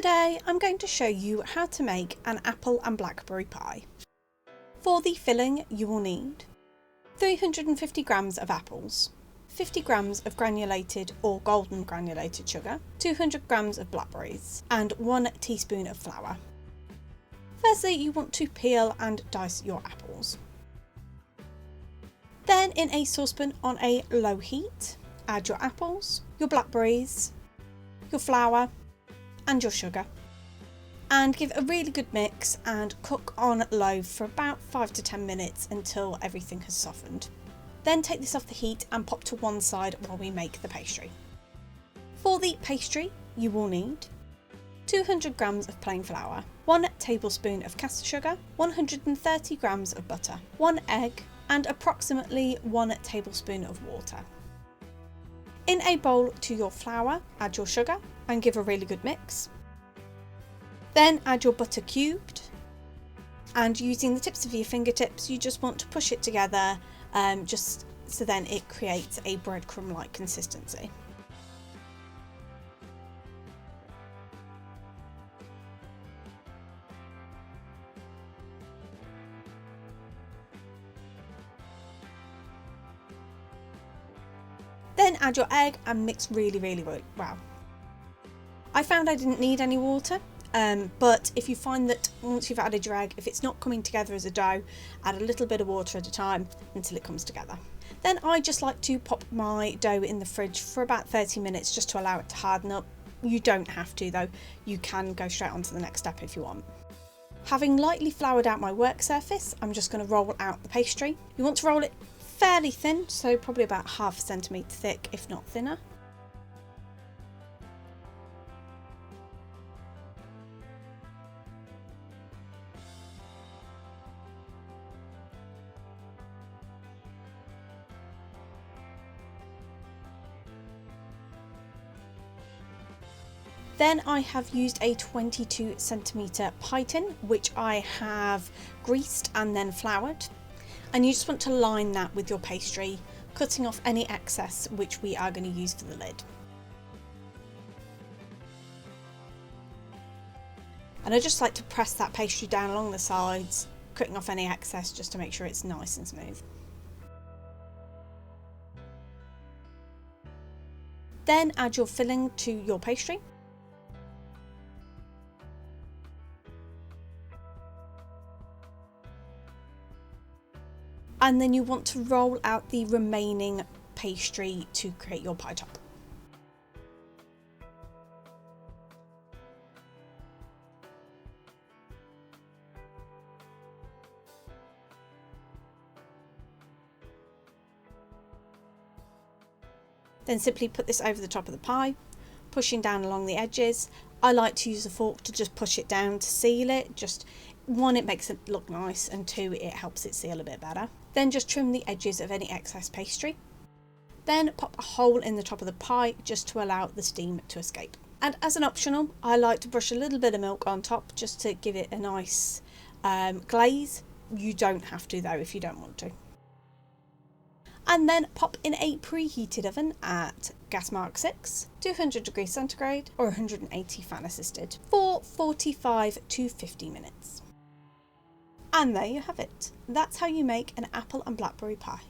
Today I'm going to show you how to make an apple and blackberry pie. For the filling you will need 350 grams of apples, 50 grams of granulated or golden granulated sugar, 200 grams of blackberries and 1 teaspoon of flour. Firstly, you want to peel and dice your apples. Then in a saucepan on a low heat, add your apples, your blackberries, your flour and your sugar, and give a really good mix and cook on low for about 5 to 10 minutes until everything has softened. Then take this off the heat and pop to one side while we make the pastry. For the pastry you will need 200 grams of plain flour, 1 tablespoon of caster sugar, 130 grams of butter, 1 egg and approximately 1 tablespoon of water. In a bowl to your flour, add your sugar and give a really good mix. Then add your butter cubed, and using the tips of your fingertips you just want to push it together just so then it creates a breadcrumb like consistency. Then add your egg and mix really well. I found I didn't need any water, but if you find that once you've added your egg, if it's not coming together as a dough, add a little bit of water at a time until it comes together. Then I just like to pop my dough in the fridge for about 30 minutes just to allow it to harden up. You don't have to though, you can go straight on to the next step if you want. Having lightly floured out my work surface, I'm just going to roll out the pastry. You want to roll it fairly thin, so probably about half a centimetre thick, if not thinner. Then I have used a 22 centimetre pie tin, which I have greased and then floured. And you just want to line that with your pastry, cutting off any excess which we are going to use for the lid. And I just like to press that pastry down along the sides, cutting off any excess just to make sure it's nice and smooth. Then add your filling to your pastry. And then you want to roll out the remaining pastry to create your pie top. Then simply put this over the top of the pie, pushing down along the edges. I like to use a fork to just push it down to seal it. Just one, it makes it look nice, and two, it helps it seal a bit better. Then just trim the edges of any excess pastry. Then pop a hole in the top of the pie just to allow the steam to escape. And as an optional, I like to brush a little bit of milk on top just to give it a nice glaze. You don't have to though if you don't want to. And then pop in a preheated oven at gas mark 6, 200 degrees centigrade or 180 fan assisted for 45 to 50 minutes. And there you have it. That's how you make an apple and blackberry pie.